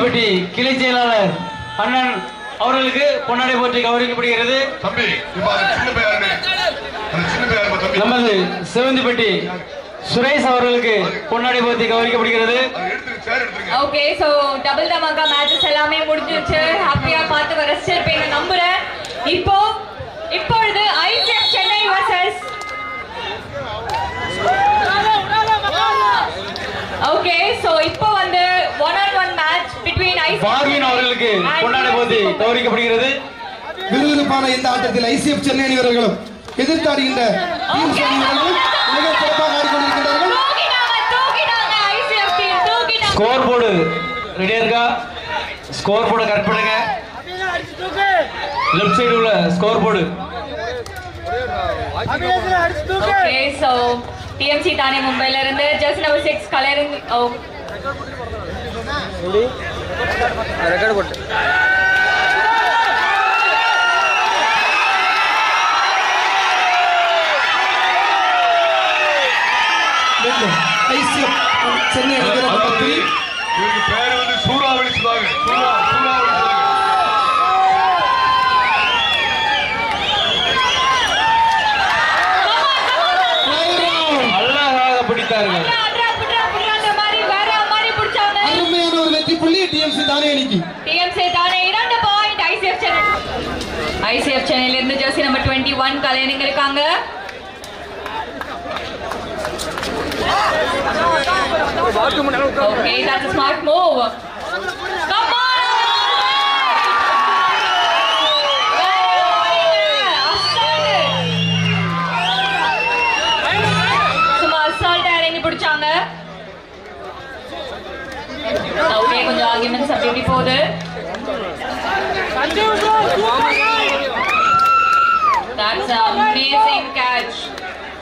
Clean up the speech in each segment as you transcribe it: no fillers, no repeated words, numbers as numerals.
செவந்திப்பட்டி கிளை செயலாளர் அண்ணன் அவர்களுக்கு பொன்னாடை போற்றி கௌரவிக்கப்படுகிறது. நமது செவந்திப்பட்டி சுரேஷ் அவர்களுக்கு பொன்னாடை போற்றி கௌரவிக்கப்படுகிறது. ஓகே, சோ டபுள் தமாகா மேட்சஸ் எல்லாமே முடிஞ்சிருச்சு. ஹாப்பியா பார்த்து ரசிச்சிருப்பீங்க நம்புறேன். இப்பொழுது ICF Chennai versus okay, so இப்போ வந்து 1-on-1 மேட்ச் பிட்வீன் பார்வின் அவர்களுக்கு பொன்னாடை போற்றி கௌரவிக்கப்படுகிறது. விறுவிறுப்பான இந்த ஆட்டத்தில் ஐசிஎஃப் சென்னை அணிவர்களும் எதிர்த்தாடுகின்ற டீம் அணிவர்களும் மிக சிறப்பாக ஆடிக்கொண்டிருக்கின்றார்கள். ஸ்கோர் போர்டு ரெடியா இருக்கா? ஸ்கோர் போர்டை கரெக்ட் பண்ணுங்க. லெஃப்ட் சைடு உள்ள score board. Okay, so TMC தானே மும்பைல இருந்து ஜஸ்ட் நம்பர் 6 கலரிங் ரெக்கார்ட் போட்டு ஐசிஎஃப் சென்னை அணிவர்கள் இவருக்கு பேர் வந்து சூறாவளி சொல்லுவாங்க. அழகாக பிடித்தார்கள். அருமையான ஒரு வெற்றி புள்ளி டிஎம்சி தானே அணிக்கு. டிஎம்சி தானே 2 பாயிண்ட் ஐசிஎஃப் சென்னை. ஐசிஎஃப் சென்னையில இருந்து ஜெர்சி நம்பர் 21 கலைஞங்க இருக்காங்க. Okay, that's a smart move. Come on! சும்மா அசால்ட்டா இறங்கி பிடிச்சாங்க. ஓகே, கொஞ்சம் ஆர்குமெண்ட்ஸ் அப்படி போகுது. That's an amazing catch.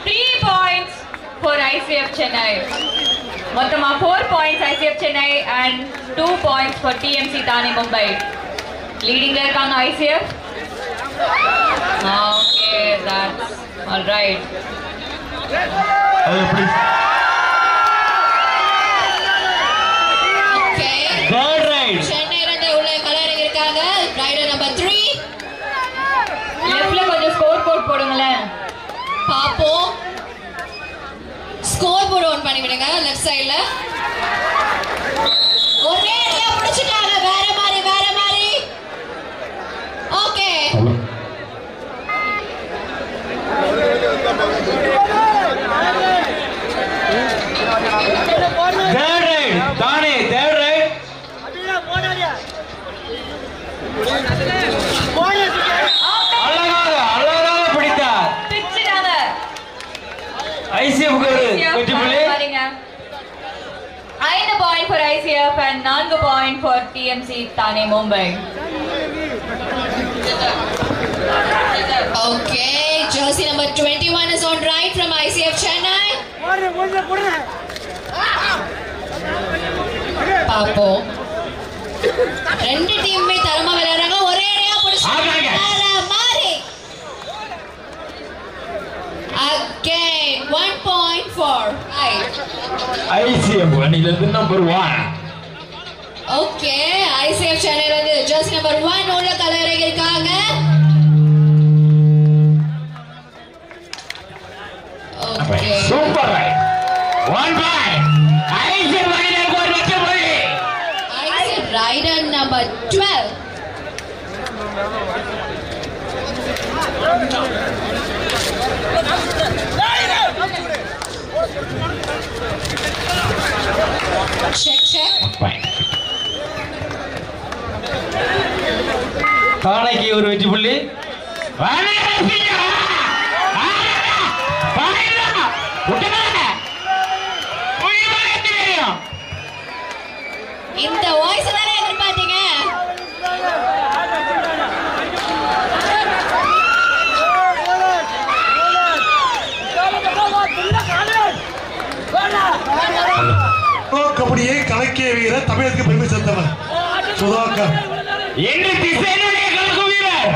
3 points for ICF Chennai. மொத்தமா 4 points ICF Chennai and 2 points for TMC Thane Mumbai. Leading ல இருக்காங்க ICF. Okay, that's all right. Okay. Third right. Chennai ல இருந்து உள்ள கலரிங் இருக்காங்க. Rider number 3. லெஃப்ட்ல கொஞ்சம் ஸ்கோர் போர்ட் போடுங்களேன். பாப்போம். ஸ்கோர் போர்டு ஆன் பண்ணி விடுங்க லெஃப்ட் சைடுல. ஒரே அடியா பிடிச்சிட்டாங்க. வேற மாதிரி. ஓகே. Third right. தானே third right. அழகாக பிடித்தார். பிடிச்சிட்டாங்க. ஐசிஎஃப் ஒரு வெற்றி புள்ளி. 5 point for ICF and 4 point for TMC Thane Mumbai. Okay, jersey number 21 is on right from ICF Chennai. பாப்போம். ரெண்டு டீமுமே தரமா விளையாடுறாங்க. ஒரே அடியா பிடிச்சாங்க. மாரி. Again 1 point for ஐசிஎஃப் அணியிலிருந்து நம்பர் 1. ஓகே, ஐசிஎஃப் சென்னையில இருந்து ஜெர்சி நம்பர் 1 உள்ள கலரிங் இருக்காங்க. Okay, super right. 1 point. ICF அணியிலிருந்து ஒரு வெற்றி புள்ளி. ICF rider number 12. check. தானைக்கு ஒரு வெற்றி புள்ளி. இந்த வாய்ஸ் தானே எதிர்பார்த்தீங்க. கபடியை கலக்கிய வீரர், தமிழகத்துக்கு பெருமை சேர்த்தவர் சுதாகர். என்ன திசையினுடைய கலக்கு வீரர்.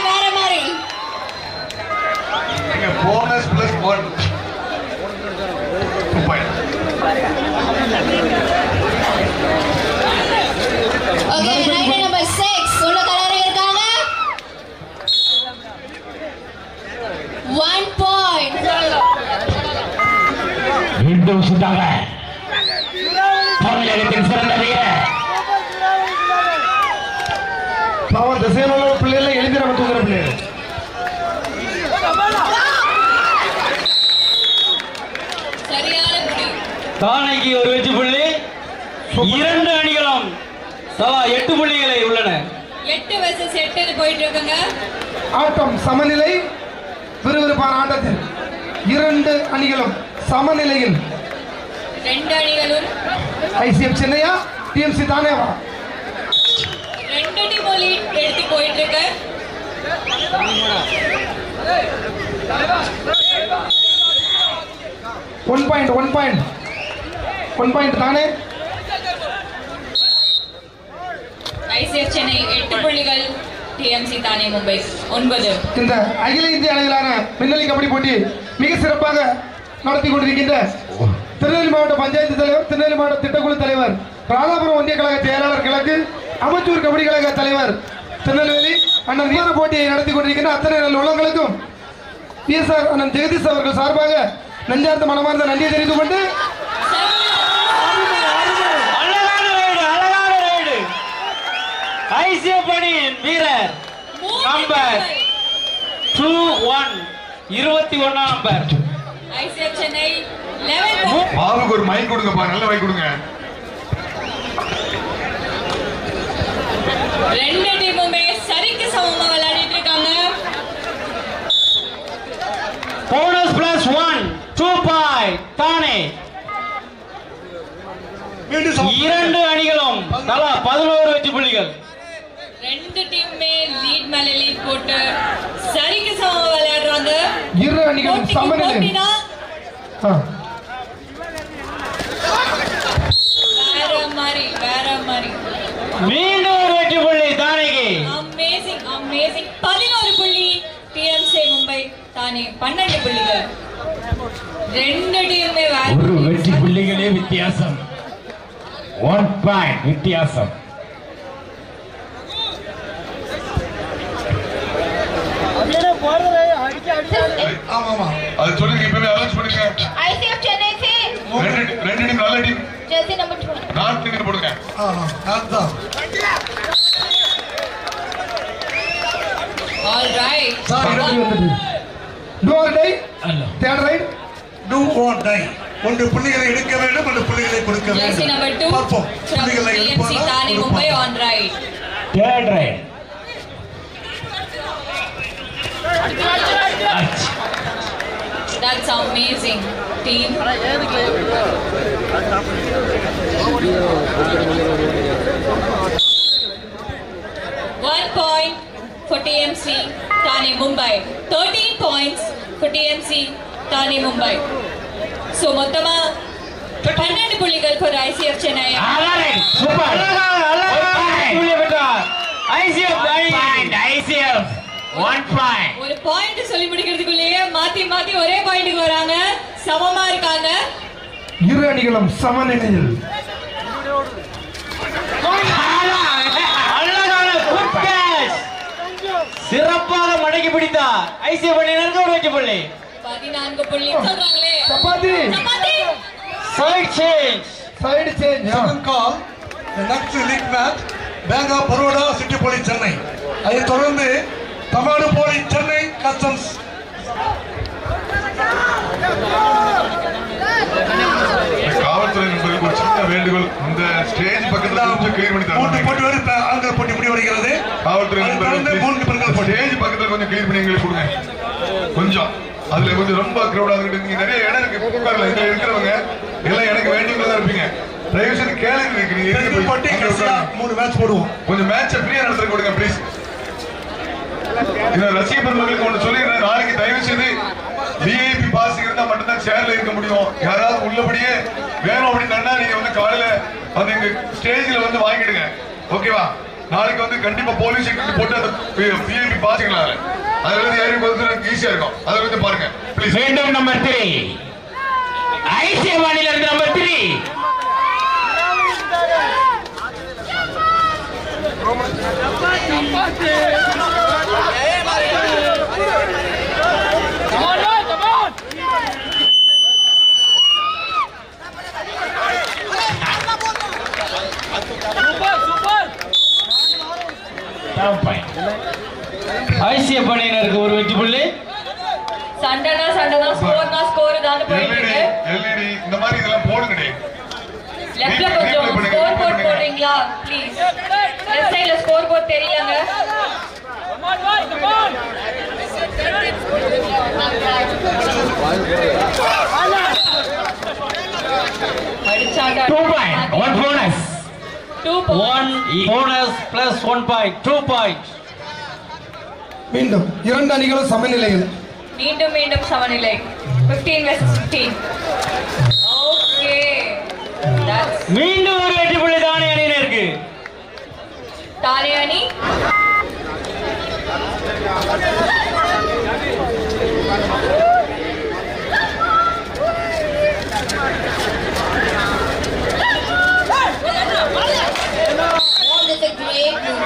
வேற மாதிரி bonus plus 1. Okay rider number 6 உள்ள கலர் இருக்காங்க 1 பாயிண்ட் மீண்டும் சுட்டாங்க தமிழகத்தின் சிறந்த வீரர் பாவம் திசையில் உள்ள பிள்ளைகளை எழுதி நம்ம தூங்குற பிள்ளைகள் சரியான புள்ளி. தானைக்கு ஒரு வெற்றி புள்ளி. இரண்டு அணிகளும் தலா 8 புள்ளிகளை உள்ளன. 8 vs 8 போயிட்டு இருக்குங்க. ஆட்டம் சமநிலை. விறுவிறுப்பான ஆட்டத்தில் இரண்டு அணிகளும் சமநிலையில். 2 அணிகளும் ஐசிஎஃப் சென்னையா டிஎம்சி தானேவா 2 டீம் லீட் எடுத்து போயிட்டு இருக்கு. ஒன் பாயிண்ட் தானே. ஐசிஎஃப் சென்னை 8 புள்ளிகள், டிஎம்சி தானே மும்பை 9. இந்த அகில இந்திய அளவிலான மின்னலி கபடி போட்டி மிக சிறப்பாக நடத்தி கொண்டிருக்கின்ற திருநெல்வேலி மாவட்ட பஞ்சாயத்து தலைவர், திருநெல்வேலி மாவட்ட திட்டக்குழு தலைவர், ராதாபுரம் ஒன்றிய கழக செயலாளர் கிழக்கு, அமைச்சூர் கபடி கழக தலைவர் திருநெல்வேலி அண்ணன் வீர போட்டியை நடத்தி கொண்டிருக்கின்ற அத்தனை நல்ல உள்ளங்களுக்கும் பிஎஸ்ஆர் அண்ணன் ஜெகதீஷ் அவர்கள் சார்பாக நெஞ்சார்ந்த மனமார்ந்த நன்றியை தெரிவித்துக் கொண்டு ஐசிஎஃப் அணியின் வீரர் நம்பர் 21 நம்பர் ஐசிஎஃப் சென்னை 11. பாவுக்கு ஒரு மைக் கொடுங்கப்பா, நல்ல மைக் கொடுங்க. 2 டீமுமே சரிக்கு சமமா விளையாடிட்டு இருக்காங்க. போனஸ் பிளஸ் 1 2 பாயிண்ட் தானே. இரண்டு அணிகளும் தலா 11 வெற்றி புள்ளிகள். 2 டீமுமே லீட் மேல லீட் போட்டு சரிக்கு சமமா விளையாடுறாங்க. இரு அணிகளும் சமநிலை. போட்டினா வேற மாதிரி மீண்டும் ஒரு வெற்றி புள்ளி தானேக்கு. அமேசிங் 11 புள்ளி டிஎம்சி மும்பை தானே 12 புள்ளிகள். 2 டீமுமே ஒரு வெற்றி புள்ளிகளே வித்தியாசம். 1 பாயிண்ட் வித்தியாசம். ஆமா அது சொல்லுங்க, இப்பவே அலௌன்ஸ் பண்ணுங்க. ஐசிஎஃப் சென்னை से ரெண்டு டீம் நல்ல team. Jersey number 2 north team போடுங்க. அதுதான் all right. Do or die third raid do or die. ஒன்று புள்ளிகளை எடுக்க வேண்டும், ஒன்று புள்ளிகளை கொடுக்க ஜெர்சி வேண்டும். நம்பர் 2 பார்ப்போம். புள்ளிகளை டிஎம்சி தானே Mumbai on right. Third right. That's amazing team. 1 point for TMC Thane Mumbai. 13 points for TMC Thane Mumbai. So மொத்தமா 12 புள்ளிகள் for ICF Chennai. சூப்பர். புள்ளி பெற்றார் ஐசிஎஃப் பாயிண்ட். ICF 1 point. ஒரு பாயிண்ட் சொல்லி முடிக்கிறதுக்குள்ளேயே மாத்தி ஒரே பாயிண்ட்க்கு வராங்க. சமமா இருக்காங்க. இரு அணிகளும் சமநிலையில். சிறப்பாக மடக்கி பிடித்தார் ஐசிஎஃப் அணியினருக்கு ஒரு வெற்றி புள்ளி. 14 புள்ளி சொல்றாங்களே. Chapati side change. Second call, the next league match, Bank of Baroda, City Police Chennai. அதைத் தொடர்ந்து தமிழ்நாடு போலீஸ் சென்னை கஸ்டம்ஸ். காவல்துறை நண்பர்களுக்கு ஒரு சின்ன வேண்டுகோள், இந்த ஸ்டேஜ் பக்கத்துல கொஞ்சம் கிளியர் பண்ணி தரணும். போட்டி வரை ஆண்கள் போட்டி முடிவடைகிறது. காவல்துறை நண்பர்கள் 3 பெண்கள் ஸ்டேஜ் பக்கத்துல கொஞ்சம் கிளியர் பண்ணி எங்களுக்கு கொடுங்க. கொஞ்சம் அதுல கொஞ்சம் ரொம்ப கிரௌடா இருக்கு. நீங்க நிறைய இடம் இருக்கு உட்காரலாம். இதுல இருக்கிறவங்க எல்லாம் எனக்கு வேண்டியவங்களா தான் இருப்பீங்க. தயவு செய்து கேளுங்க. 3 மேட்ச் போடுவோம். கொஞ்சம் மேட்சை ஃப்ரீயா நடத்த கொடுங்க ப்ளீஸ். இந்த ரசிக பெருமக்களுக்கு ஒன்று சொல்லிடுறேன், நாளைக்கு தயவு செய்து விஐபி பாஸ் இருந்தா மட்டும்தான் சேர்ல இருக்க முடியும். யாராவது உள்ளபடியே வேணும் அப்படின்னா நீங்க வந்து காலையில வந்து எங்க ஸ்டேஜ்ல வந்து வாங்கிடுங்க. ஓகேவா? நாளைக்கு வந்து கண்டிப்பா போலீஸ் செக்யூரிட்டி போட்டு அந்த விஐபி பாஸ்க்கலாம் அதுல இருந்து ஏறி போகிறது ஈஸியா இருக்கும். அதை வந்து பாருங்க ப்ளீஸ். மீண்டும் நம்பர் 3 ஐசிஎஃப் அணியில இருந்து நம்பர் 3 ஐசிஎஃப் அணியினருக்கு ஒரு வெற்றி புள்ளி. சண்டனா ஸ்கோர்னா ஸ்கோர் தான் போயிட்டு இருக்கு. எல்இடி இந்த மாதிரி இதெல்லாம் போடுங்கடே. லெஃப்ட்ல கொஞ்சம் ஸ்கோர் போர்ட் போடுறீங்களா ப்ளீஸ்? லெஃப்ட் சைடுல ஸ்கோர் போர்ட் தெரியலங்க. அடிச்சாங்க. 2 point 1 bonus 2 points 1 bonus plus 1 point 2 points. மீண்டும் இரண்டு அணிகளும் சமநிலையில். மீண்டும் சமநிலை 15 versus 15. ஓகே மீண்டும் ஒரு வெற்றி புள்ளி தானே அணியினருக்கு. தானே அணி That is a great move.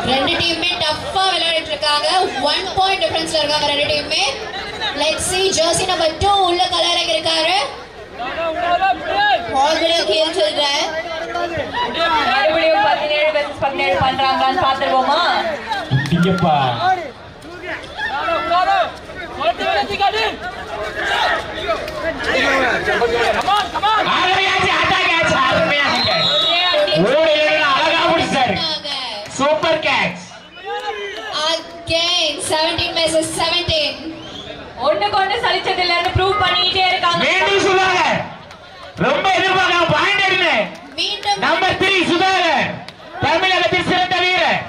ரெண்டு டீமே டஃப்பா விளையாடிட்டு இருக்காங்க. 1 point டிஃபரன்ஸ்ல இருக்காங்க ரெண்டு டீமே. லெட்ஸ் see jersey number 2 உள்ள கலர் இருக்காரு. ஆல்ரெடி கேம் चल रहा है. மறுபடியும் 17 versus 17 பண்றாங்கன்னு பாத்துருவோமா? டிங்கப்பா சூப்பர் கேட்ச். Again 17 versus 17. ஒண்ணுக்கு ஒண்ணு சலிச்சது இல்லன்னு ப்ரூவ் பண்ணிட்டே இருக்காங்க. மீண்டும் சுதாகர் ரொம்ப எதிர்பார்க்காம பாயிண்ட் எடுங்க. மீண்டும் நம்பர் 3 சுதாகர் தமிழகத்தின் சிறந்த வீரர்.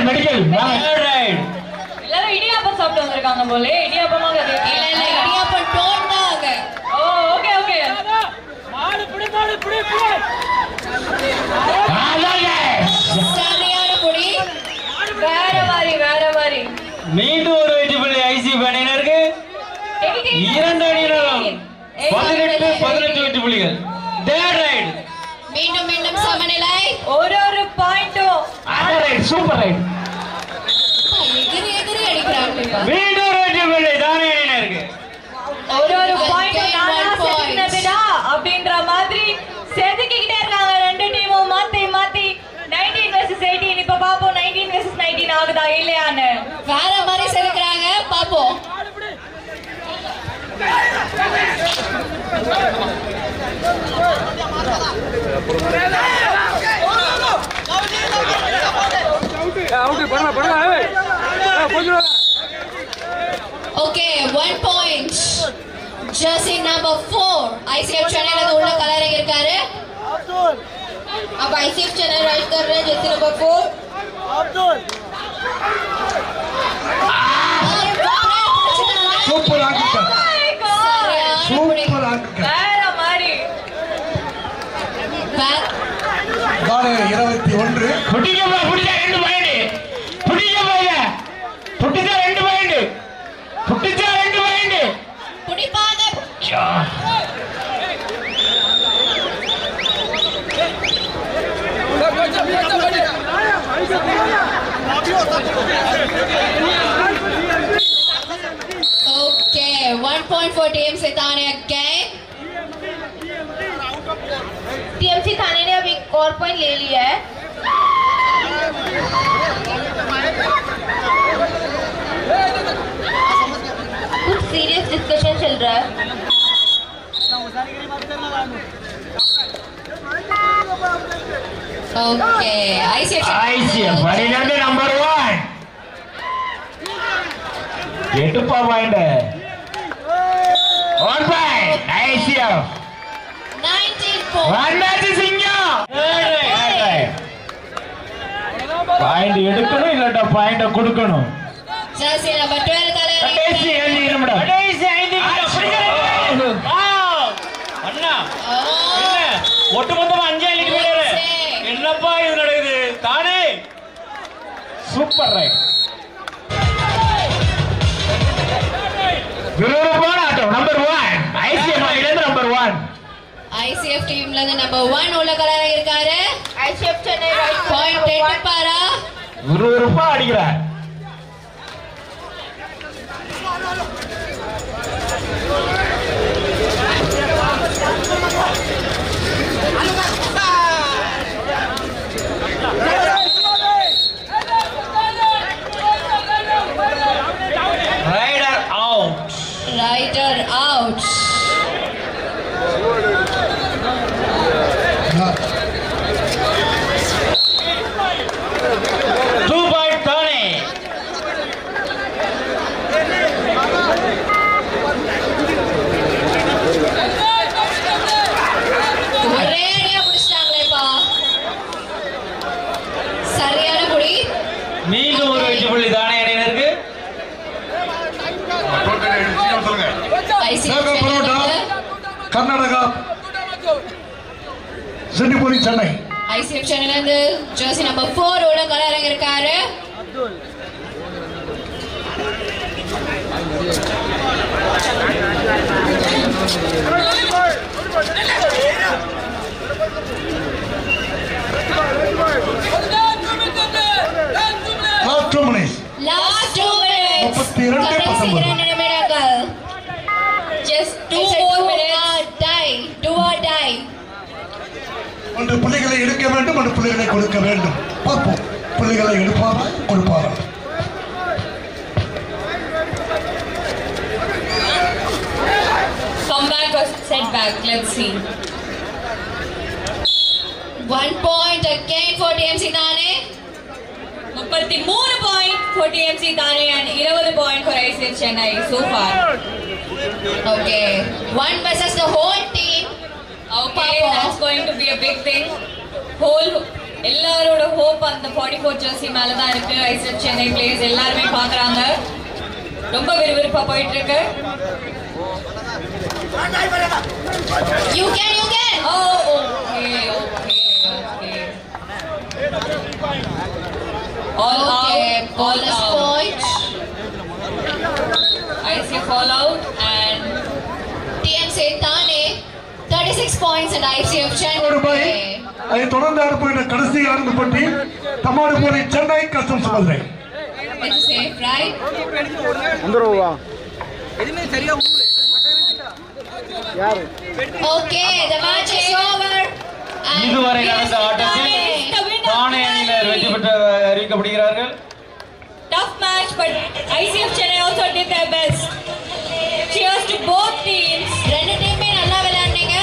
மெடிக்கல் எல்லாரும் இடியாப்பம் சாப்பிட்டு வந்திருக்காங்க போல. இடியாப்பமாக அது இல்ல இடியாப்பம் டோன் தான் ஆக. ஓ ஓகே சரியான புடி. வேற மாதிரி மீண்டும் ஒரு வெற்றி புள்ளி ஐசிஎஃப் அணியினருக்கு. இரண்டு அணியினரும் 18 வெற்றி புள்ளிகள். தேர்ட் ரைட் மீண்டும் சமநிலை. ஒரு பாயிண்டும் ரைட் சூப்பர் ரைட். எகிரி அடிக்கிறாங்க. மீண்டும் ஒரு வெற்றி புள்ளி தானே அணியினருக்கு. ஒரு பாயிண்ட் நானா செதுக்கினதுடா அப்படின்ற மாதிரி செதுக்கிட்டே இருக்காங்க ரெண்டு டீமும் மாத்தி 19 versus 18. இப்ப பாப்போம் 19 versus 19 ஆகுதா இல்லையான்னு. வேற மாதிரி செதுக்குறாங்க பாப்போம். Okay 1 point. jersey number 4 ICF channel उள்ள कलर இருக்காரு. अब ICF चैनल राइट कर रहे हैं jersey number 4 சூப்பர் ஆக்கிட்டார். சூப்பர் ஆக்கிட்டார். வேற மாதிரி தானே 21. புடிச்சா 2 பாயிண்ட். புடிச்சா 2 பாயிண்ட். புடிப்பாத okay 1 point for TMC Thane again. TMC Thane ने अभी एक और पॉइंट ले लिया है. कुछ सीरियस डिस्कशन चल रहा है. ओके ICF அணியினருக்கு number 1 8 point. 1 point ICF. 19 points. One match சிங்கம். பாயிண்ட் எடுக்கணும் இல்லட்டா பாயிண்ட கொடுக்கணும். Jersey number 12 கடைசி 5 நிமிடம். கடைசி 5 நிமிடம். அண்ணா. என்ன? ஒட்டுமொத்தமா 5 அடிக்கு போறாரு. என்னப்பா இது நடக்குது? தானே. Super right. விரோதமான ஆட்டம் நம்பர் 1. ICF அணியிலிருந்து நம்பர் 1. ICF டீம்ல இருந்து நம்பர் 1 உள்ள கலர் இருக்காரு. ICF சென்னை ரைட் பாயிண்ட் எடுப்பாரா? விறுவிறுப்பா அடிக்கிறார். Rider out. மீண்டும் ஒரு வெற்றி புள்ளி தானே அணியினருக்கு. கர்நாடகா சென்னிபுரி சென்னை. ICF சென்னையில இருந்து ஜெர்சி நம்பர் 4 ஓட கலர் இருக்காரு. Last 2 minutes. 32 நிமிடங்கள். Just 2 more minutes. Do or die. ஒன்று புள்ளிகளை எடுக்க வேண்டும், ஒன்று புள்ளிகளை கொடுக்க வேண்டும். பார்ப்போம் புள்ளிகளை எடுப்பாரா கொடுப்பாரா. Comeback or setback? Let's see. 1 point again for TMC Thane. 33 point for TMC Thane and 20 point for ICF Chennai so far. Okay, 1 versus the whole team. Okay, that's going to be a big thing. Whole எல்லாரோட hope அந்த 44 jersey மேல தான் இருக்கு. ICF Chennai players எல்லாரும் பார்க்கறாங்க. ரொம்ப விறுவிறுப்பா போயிட்டு இருக்கு. You can. Oh, okay. All out. Point. ICF all out and TMC Thane 36 points and ICF Chennai. அதை தொடர்ந்து ஆடப்போகிற கடைசி ஆரம்ப போட்டி தம்மாடுபுரி Chennai customs Madurai. It's safe, right? Okay, the match is over. இதுவரை நடந்த ஆட்டத்தில் தானே அணியினர் வெற்றி பெற்று அறிவிக்கப்படுகிறார்கள். Tough match, but ICF Chennai also did their best. Cheers to both teams. ரெண்டு டீமே நல்லா விளையாடுனீங்க.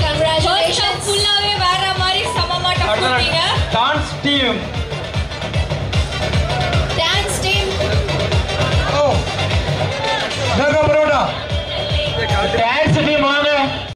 Congratulations. ஃபுல்லாவே வேற மாதிரி சமமா டஃப் பண்ணீங்க. Dance team